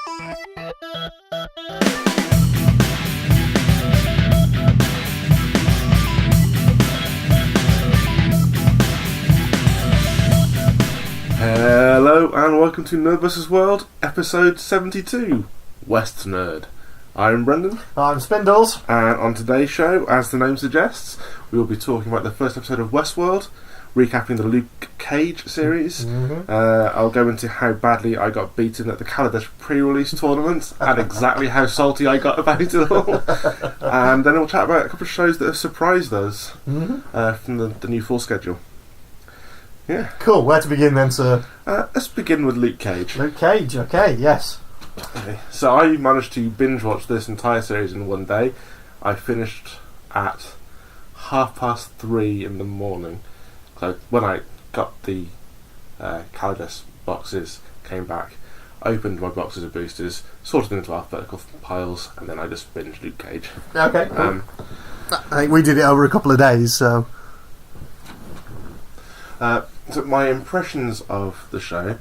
Hello and welcome to NerdVsWorld, episode 72, WestNerd. I'm Brendan. I'm Spindles. And on today's show, as the name suggests, we will be talking about the first episode of WestWorld, recapping the Luke Cage series. I'll go into how badly I got beaten at the Kaladesh pre-release tournament and exactly how salty I got about it all. And then we'll chat about a couple of shows that have surprised us from the new full schedule. Yeah. Cool. Where to begin then, sir? Let's begin with Luke Cage. Luke Cage, okay, yes. Okay. So I managed to binge watch this entire series in one day. I finished at 3:30 in the morning. So when I got the Kaladesh boxes, came back, opened my boxes of boosters, sorted them into alphabetical piles, and then I just binged Luke Cage. Okay, cool. I think we did it over a couple of days, so... So my impressions of the show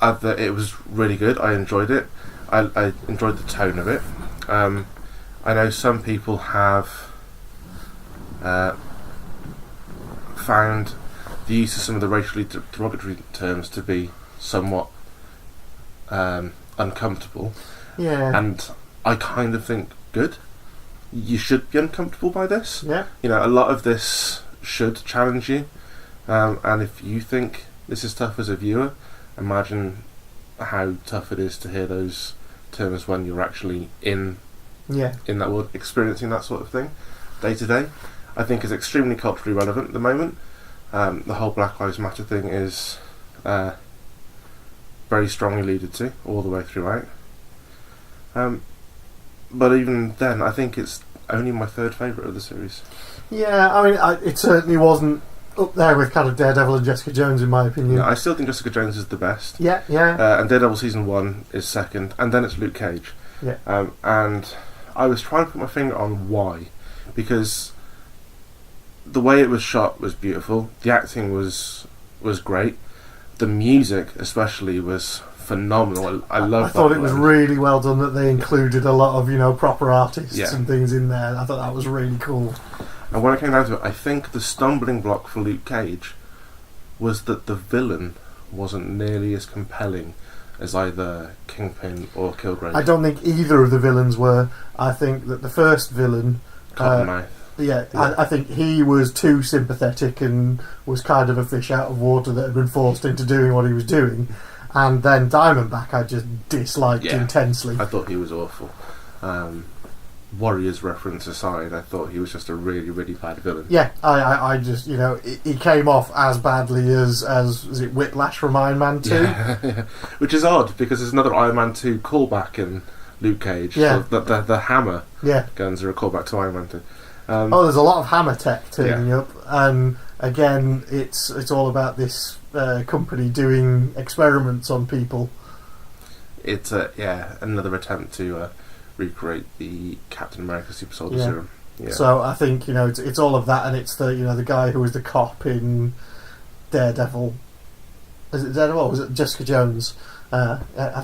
are that it was really good. I enjoyed it. I enjoyed the tone of it. I know some people have found the use of some of the racially derogatory terms to be somewhat uncomfortable. Yeah. And I kind of think, good. You should be uncomfortable by this. Yeah. You know, a lot of this should challenge you. And if you think this is tough as a viewer, imagine how tough it is to hear those terms when you're actually in that world, experiencing that sort of thing day to day. I think is extremely culturally relevant at the moment. The whole Black Lives Matter thing is very strongly alluded to all the way throughout. But even then, I think it's only my third favourite of the series. Yeah, I mean, it certainly wasn't up there with kind of Daredevil and Jessica Jones, in my opinion. No, I still think Jessica Jones is the best. Yeah. And Daredevil Season 1 is second, and then it's Luke Cage. Yeah. And I was trying to put my finger on why. Because the way it was shot was beautiful, the acting was great, the music especially was phenomenal. I love that. I thought it was really well done that they included a lot of, proper artists and things in there. I thought that was really cool. And when it came down to it, I think the stumbling block for Luke Cage was that the villain wasn't nearly as compelling as either Kingpin or Kilgrave. I don't think either of the villains were. I think that the first villain... Cottonmouth. I think he was too sympathetic and was kind of a fish out of water that had been forced into doing what he was doing. And then Diamondback I just disliked intensely. I thought he was awful. Warriors reference aside, I thought he was just a really, really bad villain. Yeah, I just, he came off as badly as is it Whiplash from Iron Man 2? Yeah. Which is odd, because there's another Iron Man 2 callback in Luke Cage. Yeah. So the hammer guns are a callback to Iron Man 2. There's a lot of hammer tech turning up, and again, it's all about this company doing experiments on people. It's another attempt to recreate the Captain America Super Soldier Serum. Yeah. So I think it's all of that, and it's the guy who was the cop in Daredevil. Is it Daredevil? Or was it Jessica Jones? I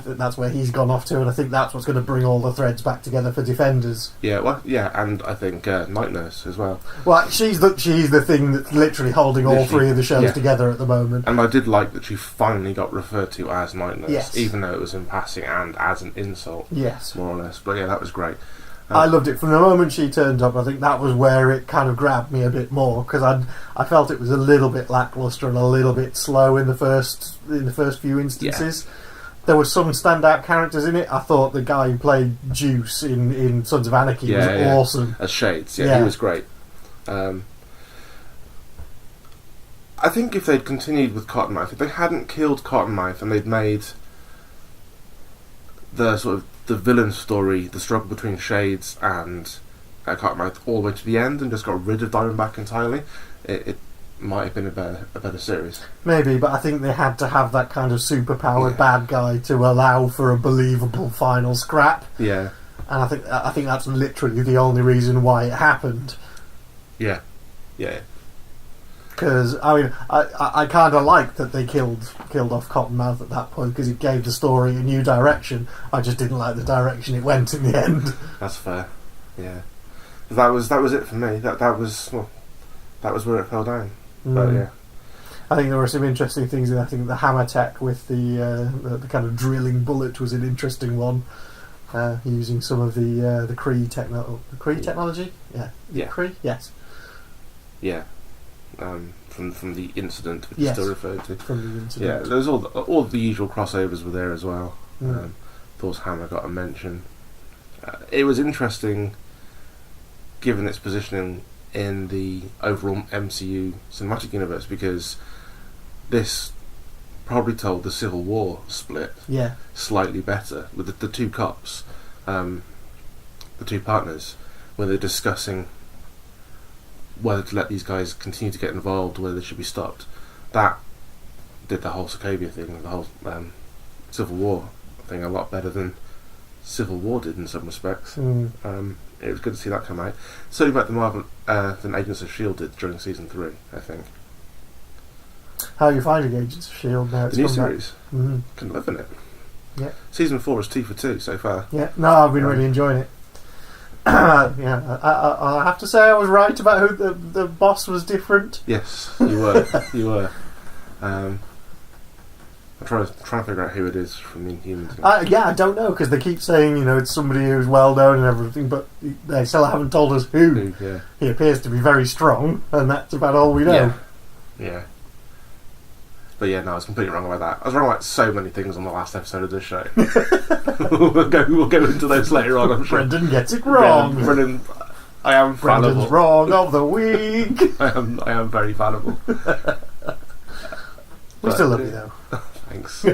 think that's where he's gone off to, and I think that's what's going to bring all the threads back together for Defenders. And I think Night Nurse as well. Well, she's the thing that's literally holding all three of the shows together at the moment. And I did like that she finally got referred to as Night Nurse, even though it was in passing and as an insult, more or less. But yeah, that was great. I loved it from the moment she turned up. I think that was where it kind of grabbed me a bit more, because I felt it was a little bit lackluster and a little bit slow in the first few instances. There were some standout characters in it. I thought the guy who played Juice in Sons of Anarchy was awesome. As Shades, he was great. I think if they'd continued with Cottonmouth, if they hadn't killed Cottonmouth and they'd made the sort of the villain story, the struggle between Shades and Cottonmouth all the way to the end and just got rid of Diamondback entirely, it might have been a better series. Maybe, but I think they had to have that kind of superpowered bad guy to allow for a believable final scrap. Yeah. And I think that's literally the only reason why it happened. Yeah. Because because I kind of liked that they killed off Cottonmouth at that point because it gave the story a new direction. I just didn't like the direction it went in the end. That's fair. Yeah, that was it for me. That was where it fell down. But yeah. I think there were some interesting things. I think the hammer tech with the kind of drilling bullet was an interesting one, using some of the Kree technology. Yeah, Kree. Yes. Yeah, from the incident, which is still referred to. From the incident. Yeah, there's all the usual crossovers were there as well. Thor's hammer got a mention. It was interesting, given its positioning in the overall MCU cinematic universe, because this probably told the Civil War split slightly better with the two cops, the two partners, when they're discussing whether to let these guys continue to get involved, whether they should be stopped. That did the whole Sokovia thing, the whole Civil War thing, a lot better than Civil War did in some respects. It was good to see that come out. Certainly about the Marvel than Agents of S.H.I.E.L.D. did during Season 3, I think. How are you finding Agents of S.H.I.E.L.D. now? The new series. Couldn't live in it. Yeah. Season 4 is 2 for 2 so far. Yeah, no, I've been really enjoying it. Yeah, I have to say I was right about who the boss was different. Yes, you were. You were. I'm trying to figure out who it is from the Inhumans. I don't know, because they keep saying, it's somebody who's well known and everything, but they still haven't told us who. Yeah. He appears to be very strong, and that's about all we know. Yeah. But yeah, no, I was completely wrong about that. I was wrong about so many things on the last episode of this show. We'll go into those later on, I'm sure. Brendan gets it wrong. Yeah, Brendan, I am fallible. Brendan's wrong of the week. I am very fallible. We still love you, though. Thanks.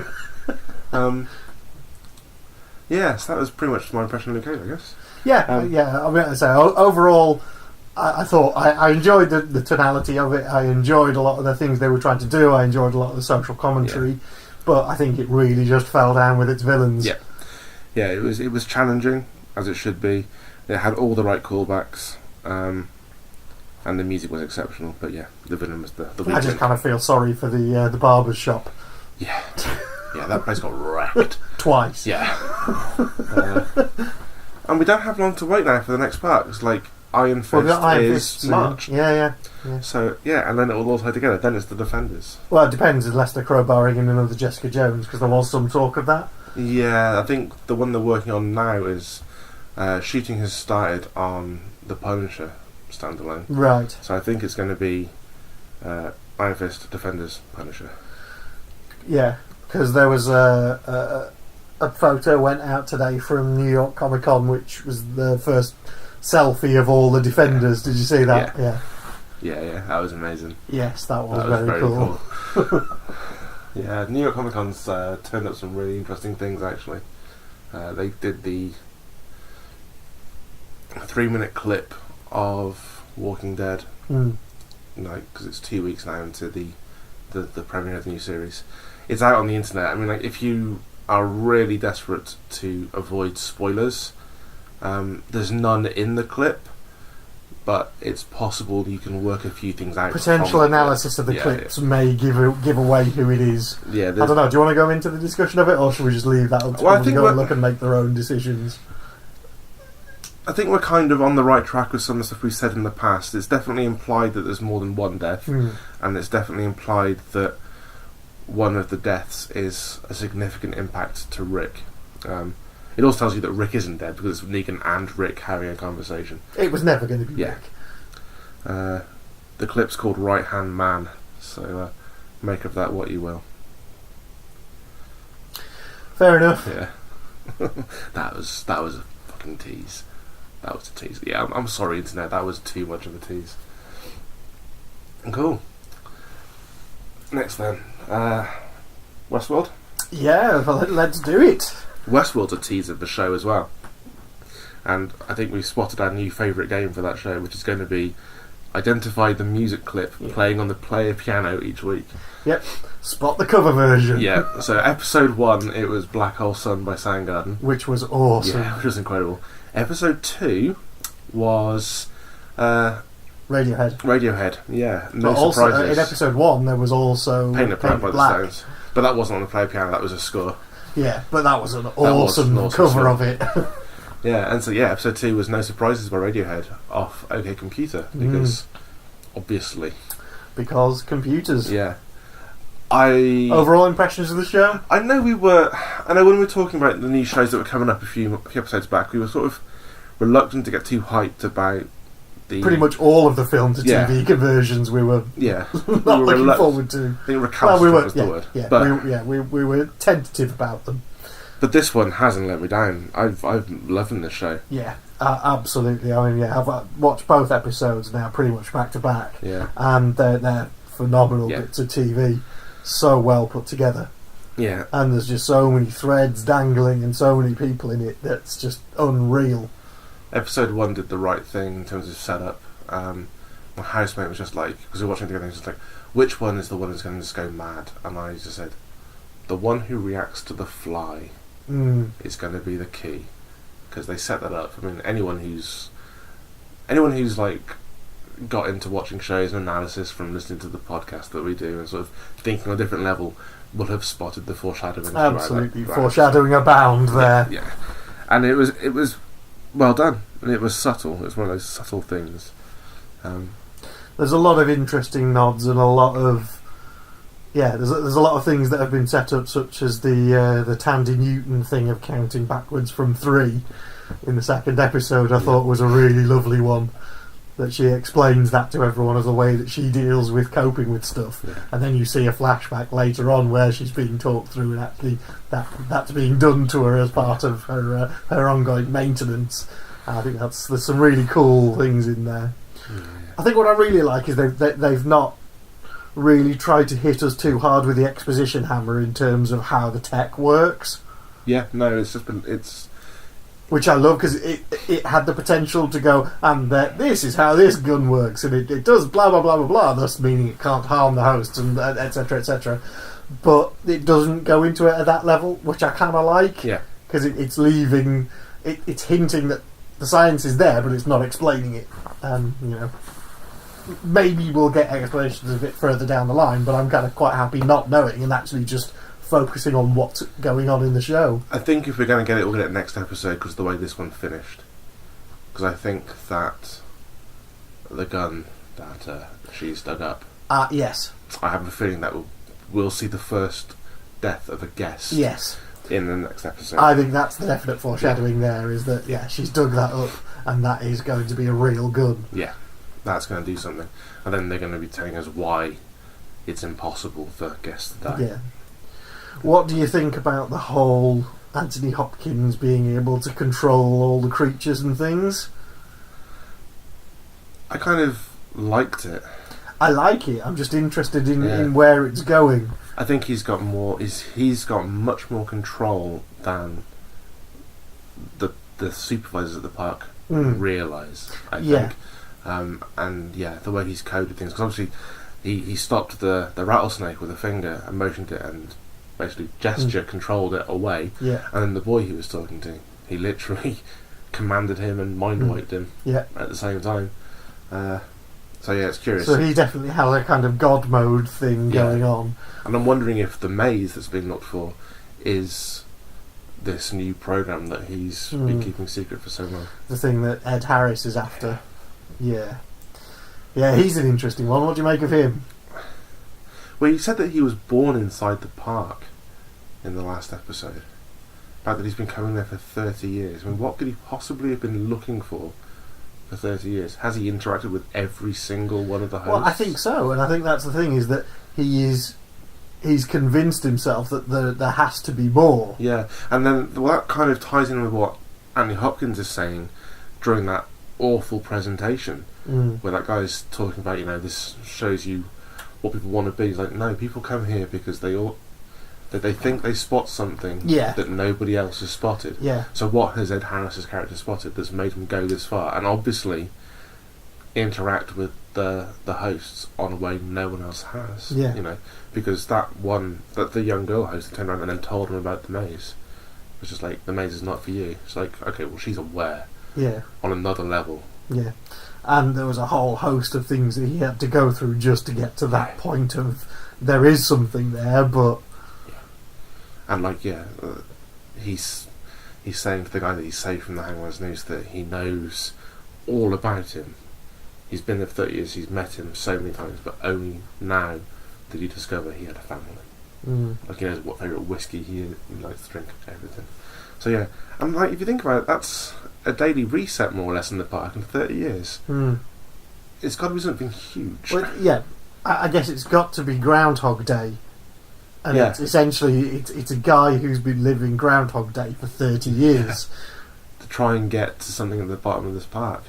Yes, that was pretty much my impression of Luke Cage, I guess. Yeah. I mean, overall, I thought I enjoyed the tonality of it. I enjoyed a lot of the things they were trying to do. I enjoyed a lot of the social commentary, but I think it really just fell down with its villains. Yeah, it was challenging, as it should be. It had all the right callbacks, and the music was exceptional. But yeah, the villain was the weak I just kind of feel sorry for the barber's shop. Yeah, that place got wrecked twice. Yeah, and we don't have long to wait now for the next part. It's like Iron Fist is March. Yeah. So and then it will all tie together. Then it's the Defenders. Well, it depends unless they're crowbarring in another Jessica Jones, because there was some talk of that. Yeah, I think the one they're working on now is shooting has started on the Punisher standalone. Right. So I think it's going to be Iron Fist, Defenders, Punisher. Yeah, because there was a photo went out today from New York Comic Con, which was the first selfie of all the Defenders. Did you see that? Yeah, that was amazing. Yes, that was very cool. Yeah, New York Comic Con's turned up some really interesting things, actually. They did the 3-minute clip of Walking Dead, because it's 2 weeks now into the premiere of the new series. It's out on the internet. I mean, like, if you are really desperate to avoid spoilers, there's none in the clip, but it's possible you can work a few things out. Potential analysis of the clips may give away who it is. Yeah, I don't know. Do you want to go into the discussion of it, or should we just leave that up to people to go and look and make their own decisions? I think we're kind of on the right track with some of the stuff we've said in the past. It's definitely implied that there's more than one death, and it's definitely implied that one of the deaths is a significant impact to Rick. It also tells you that Rick isn't dead, because it's Negan and Rick having a conversation. It was never going to be Rick. The clip's called Right Hand Man, so make of that what you will. Fair enough. Yeah. that was a fucking tease. That was a tease. Yeah, I'm sorry, internet. That was too much of a tease. Cool. Next then, WestWorld. Yeah, well, let's do it. WestWorld's a teaser of the show as well, and I think we've spotted our new favourite game for that show, which is going to be identify the music clip playing on the player piano each week. Yep. Spot the cover version. Yeah. So episode 1, it was Black Hole Sun by Soundgarden, which was awesome. Yeah, which was incredible. Episode 2 was Radiohead. Yeah, no But also, surprises. in episode 1, there was also Painted Black by Black. the Stones. But that wasn't on the play piano, that was a score. Yeah, but that was an awesome cover of it. Yeah, and so episode 2 was No Surprises by Radiohead off OK Computer, because obviously. Because computers. Yeah. Overall impressions of the show? I know when we were talking about the new shows that were coming up a few episodes back, we were sort of reluctant to get too hyped about pretty much all of the film to TV conversions we were not looking forward to. I think recalcitrant was the word. Yeah, but we were tentative about them. But this one hasn't let me down. I've loving this show. Yeah, absolutely. I mean, I've watched both episodes now pretty much back to back. Yeah. And they're phenomenal bits of TV. So well put together. Yeah. And there's just so many threads dangling and so many people in it that's just unreal. Episode 1 did the right thing in terms of setup. My housemate was just like, because we were watching together, he was just like, which one is the one that's going to just go mad? And I just said, the one who reacts to the fly is going to be the key, because they set that up. I mean, anyone who's like got into watching shows and analysis from listening to the podcast that we do and sort of thinking on a different level will have spotted the foreshadowing. Absolutely, foreshadowing abound there. Yeah, and it was well done, and it was subtle. It was one of those subtle things. There's a lot of interesting nods and a lot of there's a lot of things that have been set up, such as the Tandy Newton thing of counting backwards from 3 in the second episode. I thought was a really lovely one. That she explains that to everyone as a way that she deals with coping with stuff, and then you see a flashback later on where she's being talked through, and actually that's being done to her as part of her ongoing maintenance. I think there's some really cool things in there. I think what I really like is they've not really tried to hit us too hard with the exposition hammer in terms of how the tech works. Yeah, no, it's which I love, because it had the potential to go, and this is how this gun works, and it does blah blah blah blah blah, thus meaning it can't harm the host, and etc etc. But it doesn't go into it at that level, which I kind of like. Yeah, because it's leaving, it's hinting that the science is there, but it's not explaining it. Maybe we'll get explanations a bit further down the line, but I'm kind of quite happy not knowing and actually just focusing on what's going on in the show. I think if we're going to get it, we'll get it next episode, because of the way this one finished. Because I think that the gun that she's dug up. Yes. I have a feeling that we'll see the first death of a guest. Yes. In the next episode. I think that's the definite foreshadowing there, is that she's dug that up, and that is going to be a real gun. Yeah, that's going to do something. And then they're going to be telling us why it's impossible for guests to die. Yeah. What do you think about the whole Anthony Hopkins being able to control all the creatures and things? I kind of liked it. I like it. I'm just interested in where it's going. I think he's got much more control than the supervisors at the park realise, I think. The way he's coded things, because obviously he stopped the rattlesnake with a finger and motioned it and basically gesture controlled it away. Yeah. And then the boy he was talking to, he literally commanded him and mind wiped him. Yeah. At the same time. It's curious. So he definitely has a kind of God mode thing going on. And I'm wondering if the maze that's been looked for is this new program that he's been keeping secret for so long. The thing that Ed Harris is after. Yeah. Yeah, he's an interesting one. What do you make of him? Well, he said that he was born inside the park in the last episode. The fact that he's been coming there for 30 years. I mean, what could he possibly have been looking for 30 years? Has he interacted with every single one of the hosts? Well, I think so, and I think that's the thing, is that he's convinced himself that there has to be more. Yeah, and then that kind of ties in with what Anthony Hopkins is saying during that awful presentation, where that guy's talking about, this shows you what people want to be. He's like, no, people come here because they think they spot something that nobody else has spotted. Yeah. So what has Ed Harris's character spotted that's made him go this far? And obviously interact with the hosts on a way no one else has. Yeah. Because that the young girl host turned around and then told him about the maze. It was just like, the maze is not for you. It's like, okay, well, she's aware. Yeah. On another level. Yeah. and there was a whole host of things that he had to go through just to get to that point of there is something there, but and he's saying to the guy that he's saved from the Hangman's Noose that he knows all about him. He's been there for 30 years, he's met him so many times, but only now did he discover he had a family. Like, he knows what favourite whiskey he likes to drink, everything. So yeah, and like, if you think about it, that's a daily reset more or less in the park in 30 years. It's got to be something huge. Well, yeah, I guess it's got to be Groundhog Day. And it's essentially, it's a guy who's been living Groundhog Day for 30 years. To try and get to something at the bottom of this park.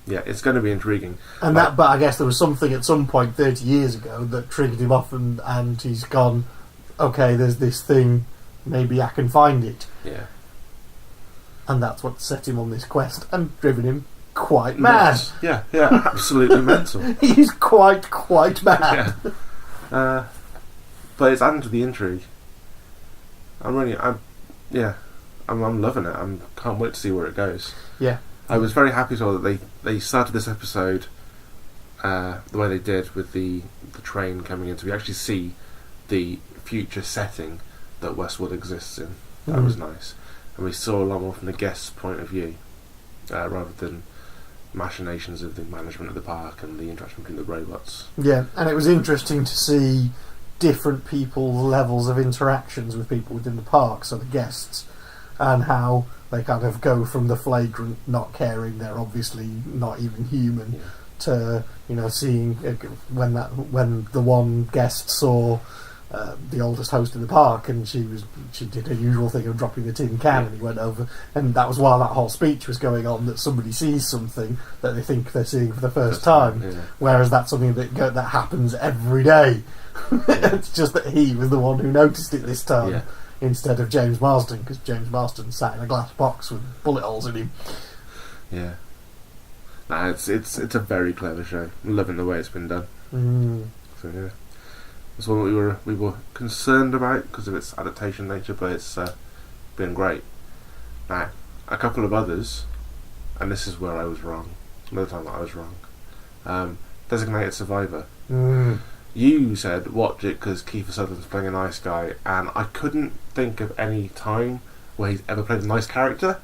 Yeah, it's going to be intriguing. And but I guess there was something at some point 30 years ago that triggered him off, and he's gone, okay, there's this thing, maybe I can find it. Yeah. And that's what set him on this quest and driven him quite mad. Yeah, absolutely mental. He's quite mad. Yeah. But it's adding to the intrigue. I'm loving it. I can't wait to see where it goes. Yeah. I was very happy to that they started this episode the way they did with the train coming in, so we actually see the future setting that WestWorld exists in. That was nice. And we saw a lot more from the guest's point of view, rather than machinations of the management of the park and the interaction between the robots. Yeah, and it was interesting to see different people's levels of interactions with people within the park, so the guests, and how they kind of go from the flagrant not caring, they're obviously not even human, to seeing when the one guest saw the oldest host in the park, and she did her usual thing of dropping the tin can, and he went over, and that was while that whole speech was going on, that somebody sees something that they think they're seeing for the first time, whereas that's something that happens every day. It's just that he was the one who noticed it this time, instead of James Marsden, because James Marsden sat in a glass box with bullet holes in him. Yeah. Nah, it's a very clever show. I'm loving the way it's been done. So yeah, it's one that we were concerned about because of its adaptation nature, but it's been great. Now, a couple of others, and this is where I was wrong. Another time that I was wrong. Designated Survivor. You said watch it because Kiefer Sutherland's playing a nice guy, and I couldn't think of any time where he's ever played a nice character.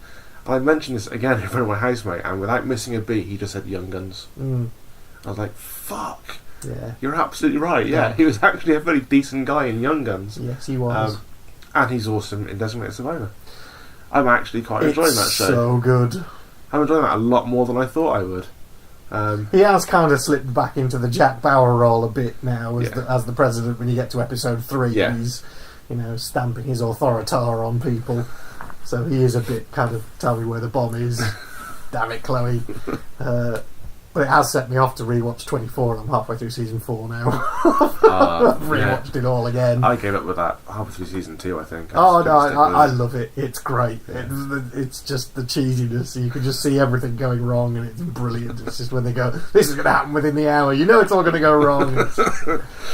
And I mentioned this again in front of my housemate, and without missing a beat, he just said Young Guns. I was like, fuck, you're absolutely right. Yeah, he was actually a very decent guy in Young Guns. Yes, he was. And he's awesome in Designated Survivor. I'm actually quite enjoying that show. So good. I'm enjoying that a lot more than I thought I would. He has kind of slipped back into the Jack Bauer role a bit now as the president when you get to episode 3. He's stamping his authoritar on people, so he is a bit kind of tell me where the bomb is. Damn it, Chloe. But it has set me off to rewatch 24, and I'm halfway through season 4 now. I've rewatched it all again. I gave up with that halfway through season 2, I think. I love it. It's great. It's just the cheesiness. You can just see everything going wrong, and it's brilliant. It's just when they go, this is going to happen within the hour. You know it's all going to go wrong.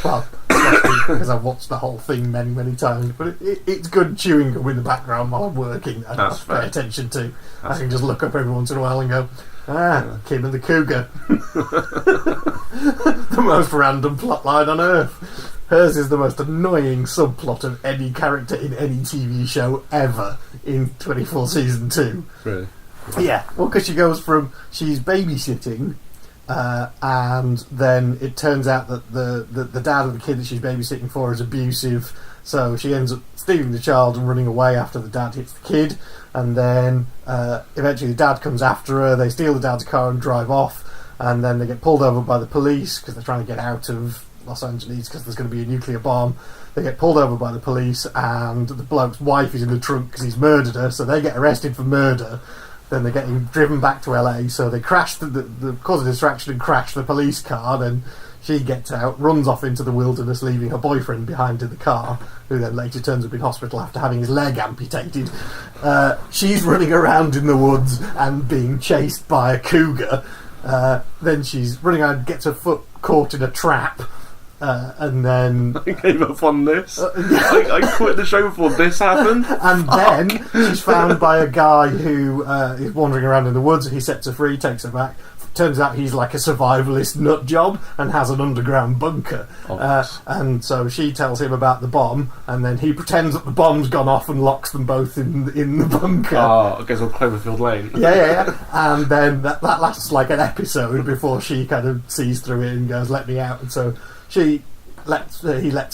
Well, especially because I've watched the whole thing many, many times. But it's good chewing gum in the background while I'm working. That I have to pay attention to. I can just look up every once in a while and go, Kim and the Cougar. The most random plotline on earth. Hers is the most annoying subplot of any character in any TV show ever in 24 season 2. Really? Yeah, well, because she goes from she's babysitting, and then it turns out that the dad of the kid that she's babysitting for is abusive, so she ends up stealing the child and running away after the dad hits the kid, and then eventually the dad comes after her, they steal the dad's car and drive off, and then they get pulled over by the police because they're trying to get out of Los Angeles because there's going to be a nuclear bomb. They get pulled over by the police, and the bloke's wife is in the trunk because he's murdered her, so they get arrested for murder. Then they're getting driven back to LA, so they crash the cause a distraction and crash the police car. Then she gets out, runs off into the wilderness, leaving her boyfriend behind in the car, who then later turns up in hospital after having his leg amputated. She's running around in the woods and being chased by a cougar. Then she's running around, gets her foot caught in a trap. And then I gave up on this. I quit the show before this happened. And then she's found by a guy who is wandering around in the woods. He sets her free, takes her back, turns out he's like a survivalist nut job and has an underground bunker. And so she tells him about the bomb, and then he pretends that the bomb's gone off and locks them both in the bunker. Oh, it goes on Cloverfield Lane. Yeah. And then that lasts like an episode before she kind of sees through it and goes, "Let me out." And so he lets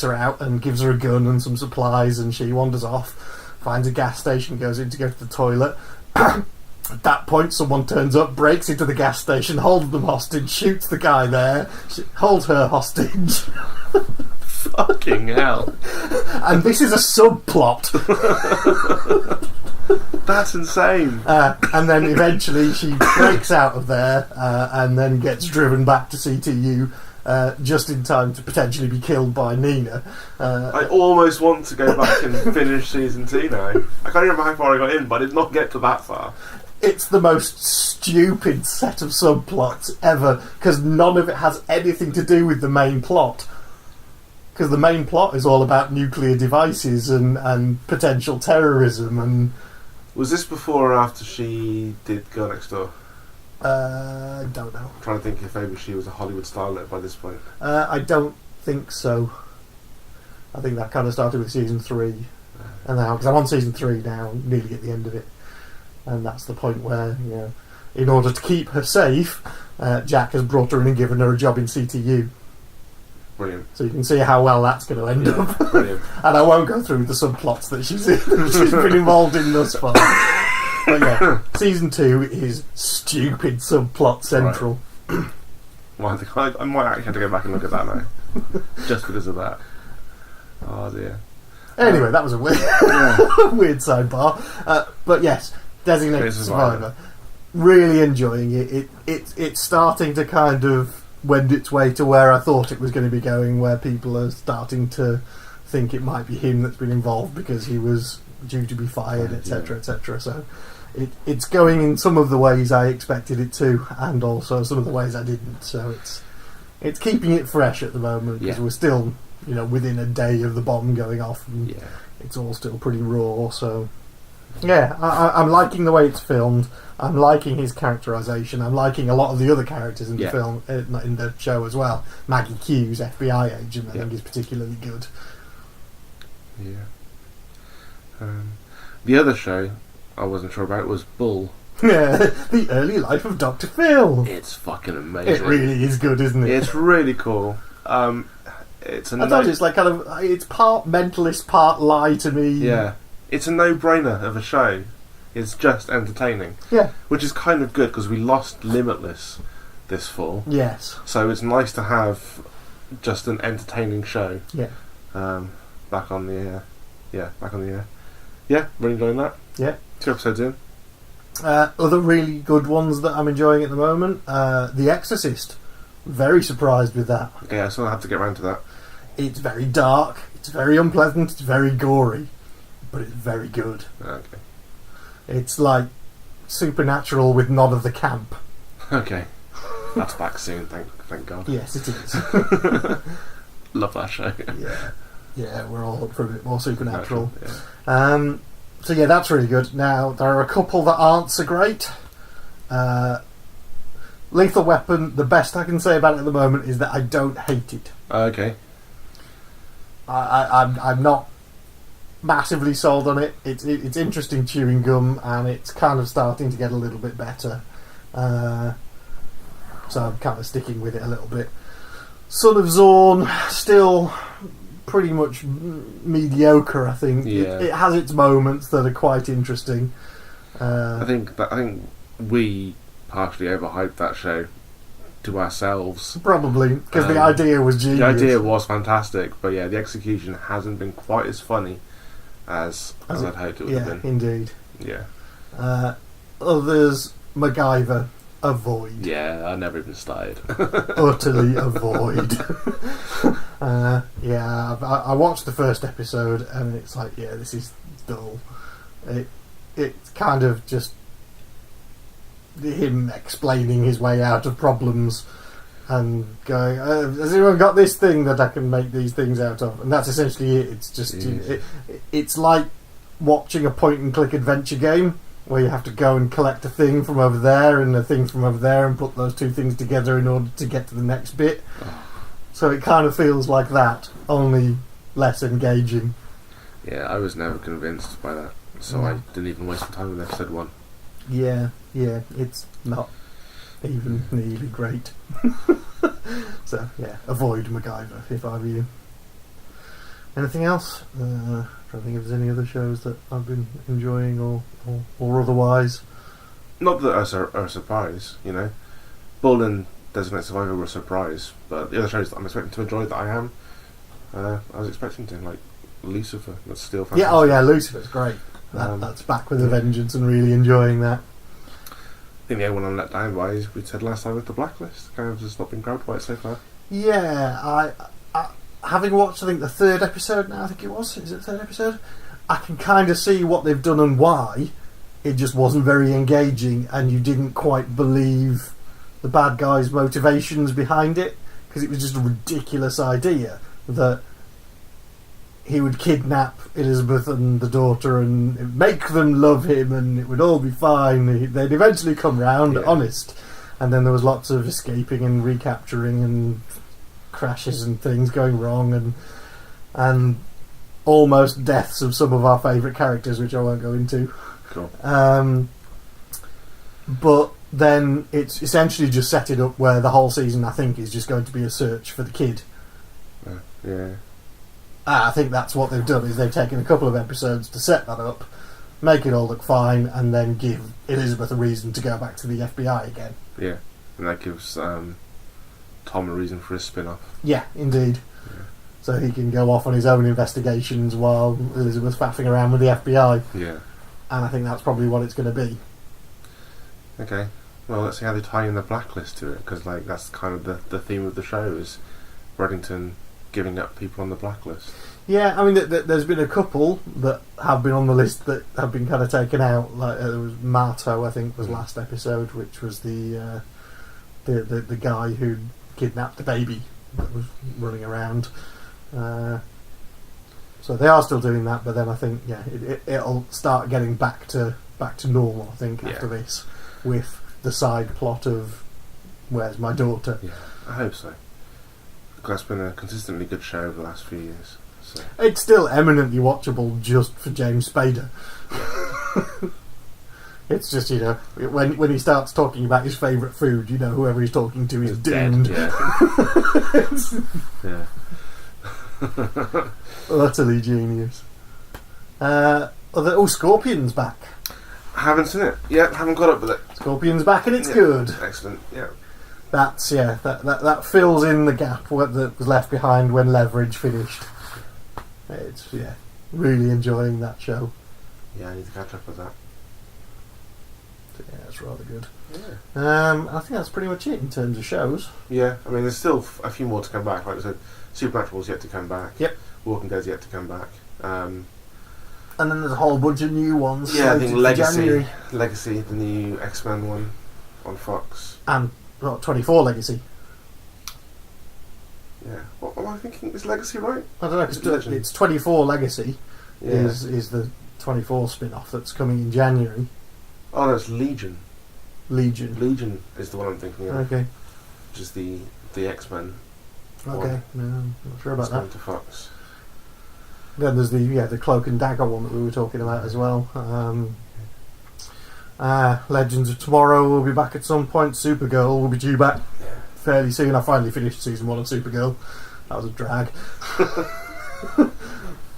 her out and gives her a gun and some supplies, and she wanders off, finds a gas station, goes in to go to the toilet. At that point, someone turns up, breaks into the gas station, holds them hostage, shoots the guy there, holds her hostage. Fucking hell. And this is a subplot. That's insane. And then eventually she breaks out of there and then gets driven back to CTU just in time to potentially be killed by Nina. I almost want to go back and finish season 2 now. I can't remember how far I got in, but I did not get to that far. It's the most stupid set of subplots ever, because none of it has anything to do with the main plot. Because the main plot is all about nuclear devices and potential terrorism. And was this before or after she did Girl Next Door? I don't know. I'm trying to think if maybe she was a Hollywood starlet by this point. I don't think so. I think that kind of started with season 3. And now, because I'm on season 3 now, nearly at the end of it. And that's the point where, in order to keep her safe, Jack has brought her in and given her a job in CTU. Brilliant. So you can see how well that's going to end up. Brilliant. And I won't go through the subplots that she's been involved in thus far. But yeah, season 2 is stupid subplot central. Right. Well, I might actually have to go back and look at that now. Just because of that. Oh dear. Anyway, that was a weird, weird sidebar. But yes, Designated Survivor. Really enjoying it. It's starting to kind of wend its way to where I thought it was going to be going, where people are starting to think it might be him that's been involved because he was due to be fired, etc., etc. So it's going in some of the ways I expected it to, and also some of the ways I didn't. So it's keeping it fresh at the moment, because we're still within a day of the bomb going off, and it's all still pretty raw. So I'm liking the way it's filmed. I'm liking his characterisation. I'm liking a lot of the other characters in the film, not in the show as well. Maggie Q's FBI agent, I think, is particularly good. Yeah. The other show I wasn't sure about was Bull. The Early Life of Dr. Phil. It's fucking amazing. It really is good, isn't it? It's really cool. It's like it's part mentalist, part lie to me. Yeah. It's a no-brainer of a show. It's just entertaining. Yeah. Which is kind of good, because we lost Limitless this fall. Yes. So it's nice to have just an entertaining show. Yeah. Back on the air. Yeah, really enjoying that. Yeah. 2 episodes in. Other really good ones that I'm enjoying at the moment. The Exorcist. Very surprised with that. Okay, so I'll have to get around to that. It's very dark. It's very unpleasant. It's very gory. But it's very good. Okay. It's like Supernatural with none of the camp. Okay. That's back soon, thank God. Yes, it is. Love that show. Yeah, we're all up for a bit more Supernatural. Yeah. So yeah, that's really good. Now, there are a couple that aren't so great. Lethal Weapon, the best I can say about it at the moment is that I don't hate it. Okay. I'm not massively sold on it. It's interesting chewing gum, and it's kind of starting to get a little bit better. So I'm kind of sticking with it a little bit. Son of Zorn, still pretty much mediocre, I think. Yeah. It has its moments that are quite interesting. I think we partially overhyped that show to ourselves. Probably, because the idea was genius. The idea was fantastic, but the execution hasn't been quite as funny as I'd hoped it would have been. Indeed. Yeah. Others, Macgyver, avoid. Yeah, I never even started. Utterly avoid. I watched the first episode, and it's like, this is dull. It's kind of just him explaining his way out of problems and going, has anyone got this thing that I can make these things out of? And that's essentially it. It's just it's like watching a point and click adventure game where you have to go and collect a thing from over there and a thing from over there and put those two things together in order to get to the next bit. So it kind of feels like that, only less engaging. Yeah, I was never convinced by that, so I didn't even waste my time with episode 1. Yeah, it's not even nearly great. So, yeah, avoid Macgyver if I were you. Anything else? Trying to think if there's any other shows that I've been enjoying or otherwise. Not that are a surprise, you know. Bull and Designated Survivor were a surprise, but the other shows that I'm expecting to enjoy that I am, I was expecting to, like Lucifer. That's still fantastic. Yeah, Lucifer's great. That's back with a vengeance and really enjoying that. I think the only one I'm let down by is we said last time with the Blacklist. Kind of just not been grabbed by it so far. Yeah, I having watched I think the third episode now, I think it was. Is it the third episode? I can kind of see what they've done and why. It just wasn't very engaging, and you didn't quite believe the bad guy's motivations behind it, because it was just a ridiculous idea that he would kidnap Elizabeth and the daughter and make them love him and it would all be fine. They'd eventually come round, honest. And then there was lots of escaping and recapturing and crashes and things going wrong and almost deaths of some of our favourite characters, which I won't go into. Cool. But then it's essentially just set it up where the whole season, I think, is just going to be a search for the kid. Yeah. I think that's what they've done, is they've taken a couple of episodes to set that up, make it all look fine, and then give Elizabeth a reason to go back to the FBI again. Yeah, and that gives Tom a reason for his spin-off. Yeah, indeed. Yeah. So he can go off on his own investigations while Elizabeth's faffing around with the FBI. Yeah. And I think that's probably what it's going to be. Okay. Well, let's see how they tie in the Blacklist to it, because like that's kind of the theme of the show is Reddington giving up people on the Blacklist. Yeah, I mean, there's been a couple that have been on the list that have been kind of taken out. Like there was Marto, I think, was last episode, which was the guy who kidnapped the baby that was running around. So they are still doing that, but then I think it'll start getting back to normal. I think after this, with the side plot of where's my daughter. Yeah, I hope so. That's been a consistently good show over the last few years. So. It's still eminently watchable just for James Spader. It's just, when he starts talking about his favourite food, whoever he's talking to is doomed. Yeah. Utterly genius. Scorpion's back. I haven't seen it yet, haven't got up with it. Scorpion's back and it's good. Excellent, yeah. That's that fills in the gap that was left behind when Leverage finished. It's really enjoying that show. Yeah, I need to catch up with that. So, it's rather good. Yeah. I think that's pretty much it in terms of shows. Yeah, I mean there's still a few more to come back. Like I said, Supernatural's yet to come back. Yep. Walking Dead's yet to come back. And then there's a whole bunch of new ones. Yeah, I think Legacy, the new X-Men one on Fox. And 24 Legacy. Yeah. What am I thinking? Is Legacy right? I don't know. It's 24 Legacy. Yeah. Is the 24 spin-off that's coming in January. Oh, no, it's Legion. Legion is the one I'm thinking of. Okay. Which is the X-Men. Okay. No, I'm not sure about that. Going to Fox. Then there's the Cloak and Dagger one that we were talking about as well. Legends of Tomorrow will be back at some point. Supergirl will be due back fairly soon. I finally finished season 1 of Supergirl. That was a drag.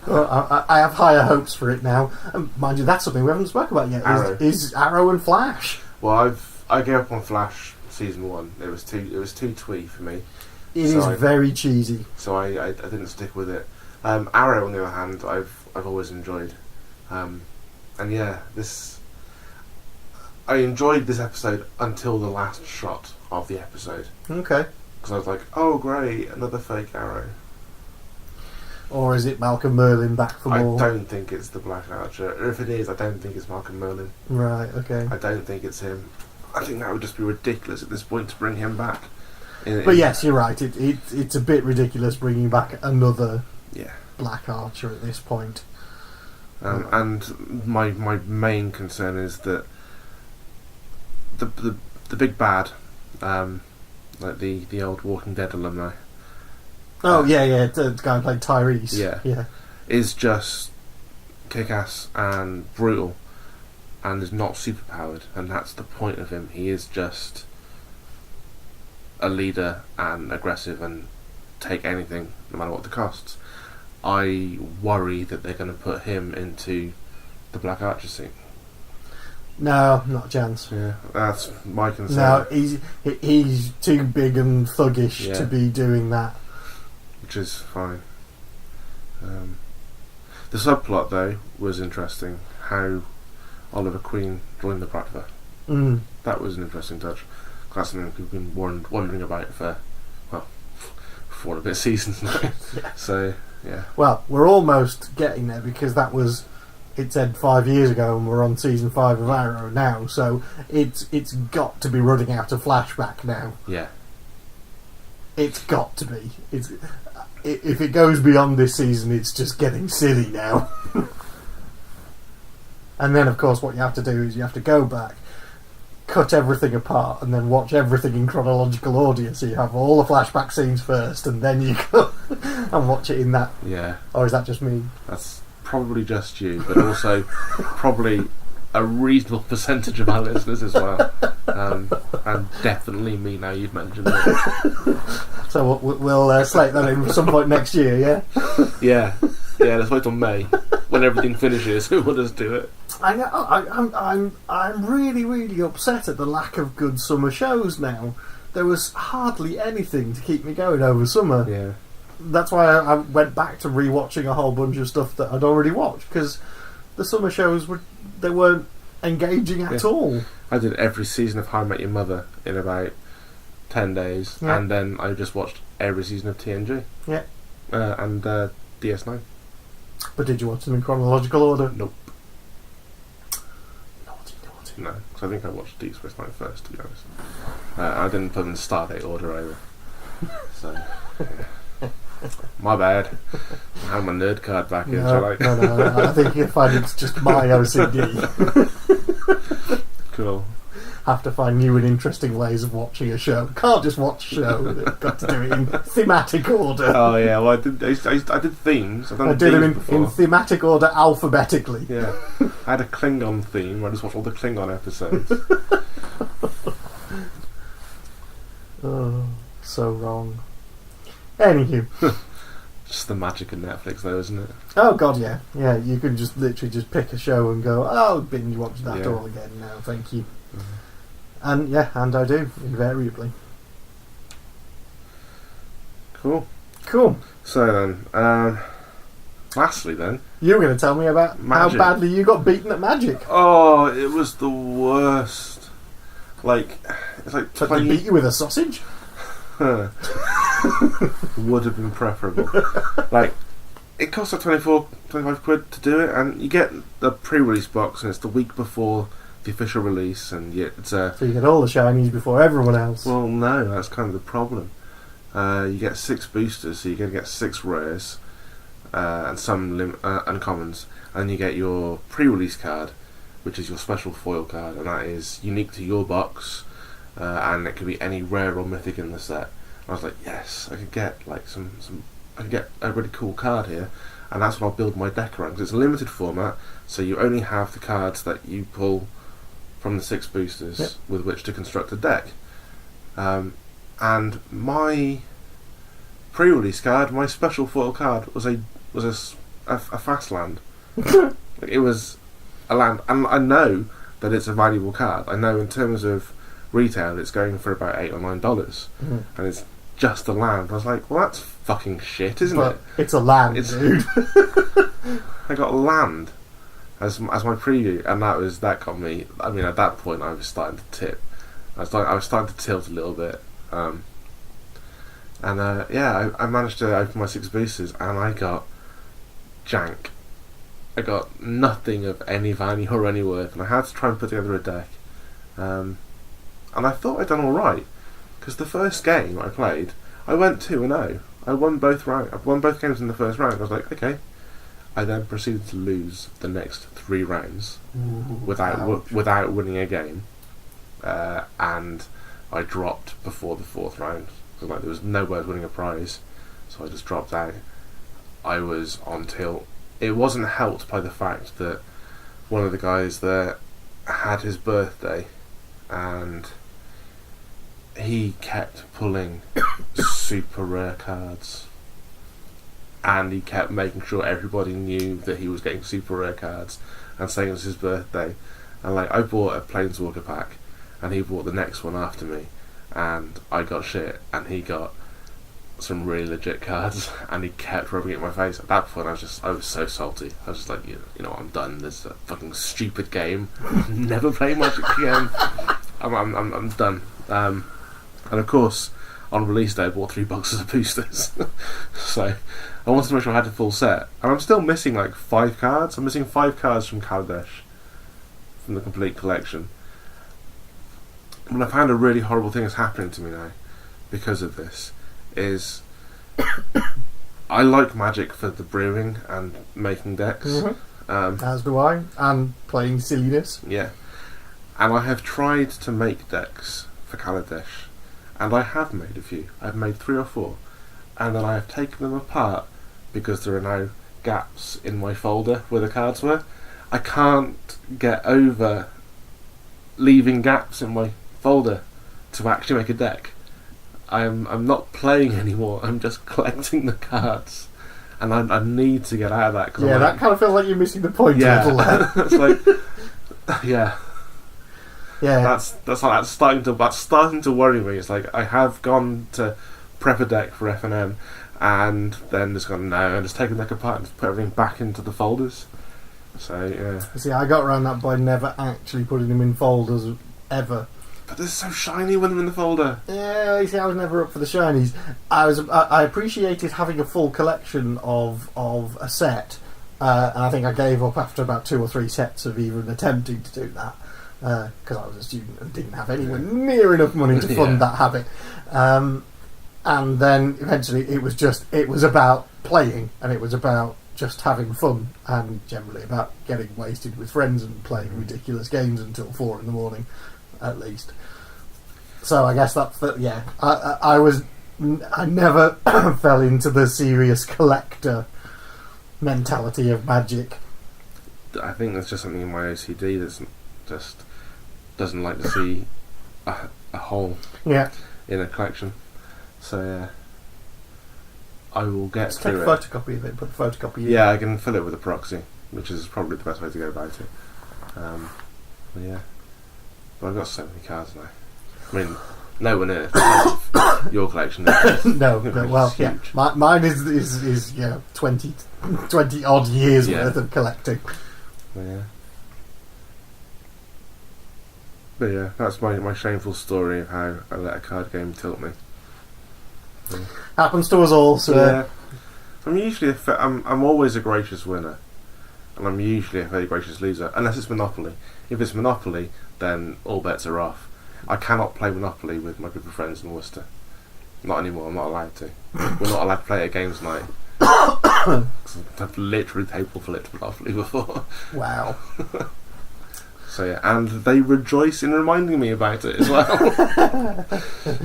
I have higher hopes for it now. Mind you, that's something we haven't spoken about yet. Arrow. Is Arrow and Flash? Well, I gave up on Flash season 1. It was too twee for me. It is very cheesy. So I didn't stick with it. Arrow, on the other hand, I've always enjoyed. I enjoyed this episode until the last shot of the episode. Okay. Because I was like, oh great, another fake Arrow. Or is it Malcolm Merlyn back for more? I don't think it's the Black Archer. Or if it is, I don't think it's Malcolm Merlyn. Right, okay. I don't think it's him. I think that would just be ridiculous at this point to bring him back. But yes, you're right. It's a bit ridiculous bringing back another Black Archer at this point. And my main concern is that the big bad, like the old Walking Dead alumni. Oh yeah, the guy who played Tyrese. Yeah, is just kick-ass and brutal, and is not superpowered, and that's the point of him. He is just a leader and aggressive and take anything, no matter what the costs. I worry that they're going to put him into the Black Archer scene. No, not a chance. Yeah, that's my concern. No, he's too big and thuggish to be doing that. Which is fine. The subplot, though, was interesting. How Oliver Queen joined the Bradver. That was an interesting touch. That's something we've been wondering about for 4 and a bit seasons now. Yeah. So, yeah. Well, we're almost getting there because that was... It said 5 years ago, and we're on season 5 of Arrow now. So it's got to be running out of flashback now. Yeah. It's got to be. If it goes beyond this season, it's just getting silly now. And then, of course, what you have to do is you have to go back, cut everything apart, and then watch everything in chronological order. So you have all the flashback scenes first, and then you go and watch it in that. Yeah. Or is that just me? That's probably just you, but also probably a reasonable percentage of our listeners as well. And definitely me now you've mentioned it. So we'll slate that in some point next year, yeah? Yeah, let's wait till May. When everything finishes, we'll just do it. I know, I'm really, really upset at the lack of good summer shows now. There was hardly anything to keep me going over summer. Yeah. That's why I went back to rewatching a whole bunch of stuff that I'd already watched, because the summer shows weren't engaging at all. I did every season of How I Met Your Mother in about 10 days, and then I just watched every season of TNG. Yeah. And DS9. But did you watch them in chronological order? Nope. Naughty. No, because I think I watched Deep Space Nine first, to be honest. I didn't put them in Stardate order either. So, yeah. My bad. I have my nerd card back in, shall I? No, I think you'll find it's just my OCD. Cool. Have to find new and interesting ways of watching a show. Can't just watch a show. You've got to do it in thematic order. Oh yeah, well I did themes. I did them in thematic order alphabetically. Yeah. I had a Klingon theme. I just watched all the Klingon episodes. Oh, so wrong. Anywho. Just the magic of Netflix though, isn't it? Oh god, yeah. Yeah, you can just literally just pick a show and go, oh, binge watch that all again now, thank you. And I do, invariably. Cool. So then, lastly then... You were going to tell me about Magic. How badly you got beaten at Magic. Oh, it was the worst. Like, it's like... But they beat you with a sausage? Would have been preferable. Like, it costs like 25 quid to do it, and you get the pre-release box, and it's the week before the official release, and it's so you get all the shinies before everyone else. Well, no, that's kind of the problem. You get 6 boosters, so you're going to get 6 rares and some uncommons, and you get your pre-release card, which is your special foil card, and that is unique to your box, and it could be any rare or mythic in the set. And I was like, yes, I could get like I could get a really cool card here, and that's what I'll build my deck around. Because it's a limited format, so you only have the cards that you pull from the 6 boosters with which to construct a deck. And my pre-release card, my special foil card, was a fast land. Like, it was a land, and I know that it's a valuable card. I know in terms of retail, it's going for about $8 or $9, and it's just a land. I was like, well, that's fucking shit, isn't it? It's a land, dude. I got land as my preview, and that got me. I mean, at that point, I was starting to tip. I was starting to tilt a little bit, I managed to open my 6 boosters, and I got jank. I got nothing of any value or any worth, and I had to try and put together a deck. And I thought I'd done all right, because the first game I played, I went 2-0. I won both games in the first round. I was like, okay, I then proceeded to lose the next 3 rounds Ouch. without winning a game, and I dropped before the 4th round. So there was no way of winning a prize, so I just dropped out. I was on tilt. It wasn't helped by the fact that one of the guys there had his birthday, and he kept pulling super rare cards, and he kept making sure everybody knew that he was getting super rare cards and saying it was his birthday. And I bought a Planeswalker pack, and he bought the next one after me, and I got shit, and he got some really legit cards, and he kept rubbing it in my face. At that point, I was so salty. I was just like, you know, I'm done. This is a fucking stupid game. Never play Magic again. I'm done. And of course, on release day, I bought 3 boxes of boosters. So I wanted to make sure I had the full set, and I'm still missing 5 cards. I'm missing 5 cards from Kaladesh, from the complete collection. But I found a really horrible thing is happening to me now because of this. Is I like Magic for the brewing and making decks. As do I, and playing silliness. Yeah, and I have tried to make decks for Kaladesh, and I have made a few. I've made 3 or 4, and then I have taken them apart because there are now gaps in my folder where the cards were. I can't get over leaving gaps in my folder to actually make a deck. I'm not playing anymore. I'm just collecting the cards, and I need to get out of that. Yeah, that kind of feels like you're missing the point a little there. It's like, yeah. That's starting to worry me. It's like I have gone to prep a deck for FNM, and then just gone and just taken the deck apart and just put everything back into the folders. So yeah. See, I got around that by never actually putting them in folders ever. But they're so shiny when they're in the folder. Yeah, you see, I was never up for the shinies. I appreciated having a full collection of a set, and I think I gave up after about 2 or 3 sets of even attempting to do that, because I was a student and didn't have anywhere near enough money to fund that habit. And then eventually it was about playing, and it was about just having fun, and generally about getting wasted with friends and playing ridiculous games until 4 in the morning. At least. So I guess that's I never fell into the serious collector mentality of Magic. I think there's just something in my OCD that's just doesn't like to see a hole in a collection. So yeah, I will get Just through take it. a photocopy of it, put the photocopy in. Yeah, I can fill it with a proxy, which is probably the best way to go about it. But yeah. But I've got so many cards now. I mean, nowhere near your collection. No, well, yeah. Mine is 20 odd years worth of collecting. But yeah, that's my shameful story of how I let a card game tilt me. Happens to us all, so. Yeah. I'm usually I'm always a gracious winner, and I'm usually a very gracious loser, unless it's Monopoly. If it's Monopoly, then all bets are off. I cannot play Monopoly with my group of friends in Worcester. Not anymore, I'm not allowed to. We're not allowed to play at games night. I've literally table flipped Monopoly before. Wow. So yeah, and they rejoice in reminding me about it as well.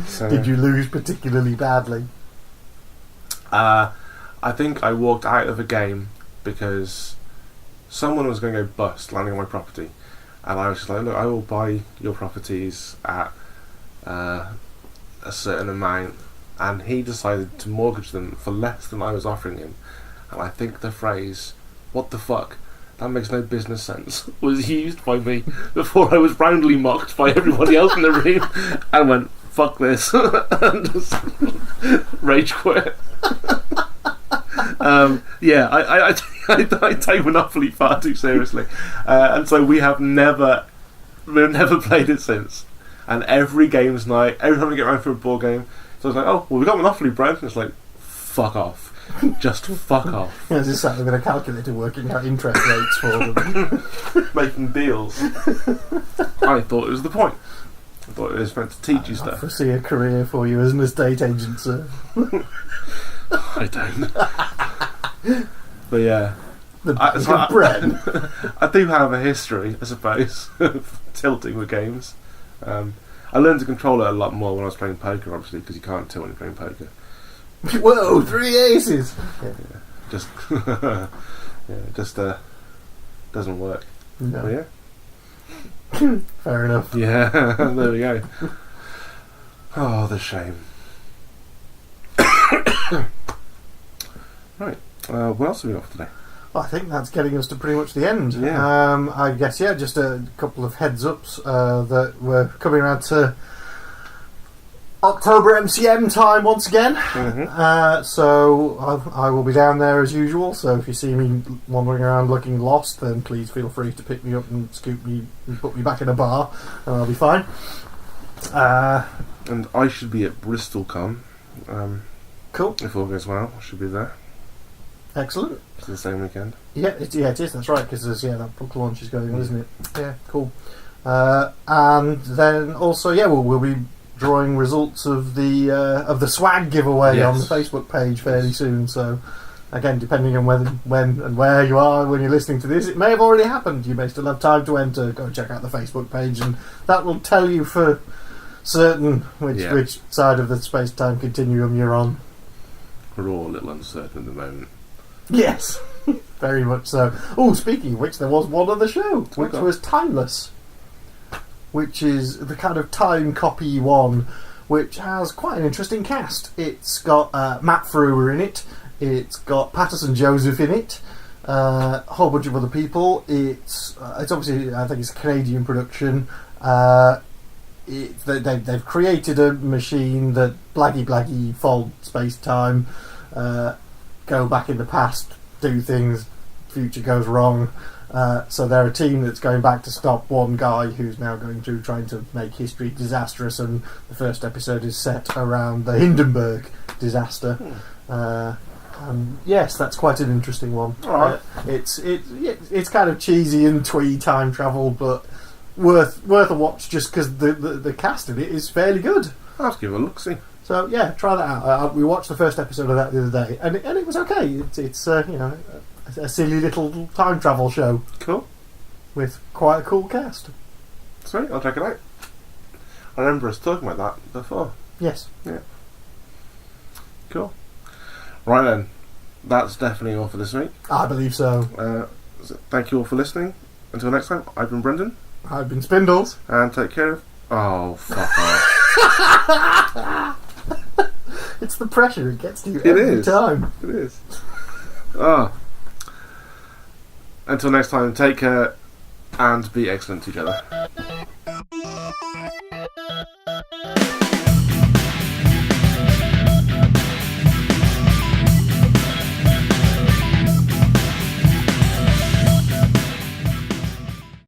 So, did you lose particularly badly? I think I walked out of a game because someone was going to go bust landing on my property. And I was just like, look, I will buy your properties at a certain amount. And he decided to mortgage them for less than I was offering him. And I think the phrase, "what the fuck? That makes no business sense," was used by me before I was roundly mocked by everybody else in the room. And went, fuck this. And just rage quit. I take Monopoly far too seriously, and so we've never played it since. And every games night, every time we get around for a board game, so it's like, oh, well, we got Monopoly, Brent. And it's like, fuck off, just fuck off. I was just sat there with a calculator working out interest rates for them, making deals. I thought it was the point. I thought it was meant to teach you stuff. I foresee a career for you as an estate agent, sir. I don't. But yeah, The Bank of Bren. I do have a history, I suppose, of tilting with games. I learned to control it a lot more when I was playing poker, obviously, because you can't tilt when you're playing poker. Whoa, 3 aces! Yeah, just doesn't work. No. But yeah. Fair enough. Yeah, there we go. Oh, the shame. Right, what else have we got for today? Well, I think that's getting us to pretty much the end. Yeah. I guess, just a couple of heads-ups that we're coming around to October MCM time once again. Mm-hmm. So I will be down there as usual, so if you see me wandering around looking lost, then please feel free to pick me up and scoop me and put me back in a bar, and I'll be fine. And I should be at BristolCon. Cool. If all goes well, I should be there. Excellent. It's the same weekend. Yeah, it is. That's right, because there's that book launch is going on, isn't it? Yeah, cool. And then also, we'll be drawing results of the swag giveaway on the Facebook page fairly soon. So, again, depending on when and where you are when you're listening to this, it may have already happened. You may still have time to enter. Go check out the Facebook page, and that will tell you for certain which side of the space-time continuum you're on. We're all a little uncertain at the moment. Yes, very much so. Oh, speaking of which, there was one on the show, which was Timeless, which is the kind of time copy one, which has quite an interesting cast. It's got Matt Frewer in it, it's got Patterson Joseph in it, a whole bunch of other people. It's obviously, I think it's a Canadian production. They've created a machine that blaggy fold space-time, go back in the past, do things, future goes wrong. So they're a team that's going back to stop one guy who's now going through trying to make history disastrous, and the first episode is set around the Hindenburg disaster. And yes, that's quite an interesting one. It's kind of cheesy and twee time travel, but worth a watch just because the cast in it is fairly good. I'll have to give it a look, see. So yeah, try that out. We watched the first episode of that the other day, and it was okay. It's a silly little time travel show. Cool. With quite a cool cast. Sweet, I'll check it out. I remember us talking about that before. Yes. Yeah. Cool. Right then, that's definitely all for this week. I believe so. Thank you all for listening. Until next time, I've been Brendan. I've been Spindles. And take care of... Oh, fuck off. It's the pressure it gets to you every time. It is. Until next time, take care and be excellent to each other.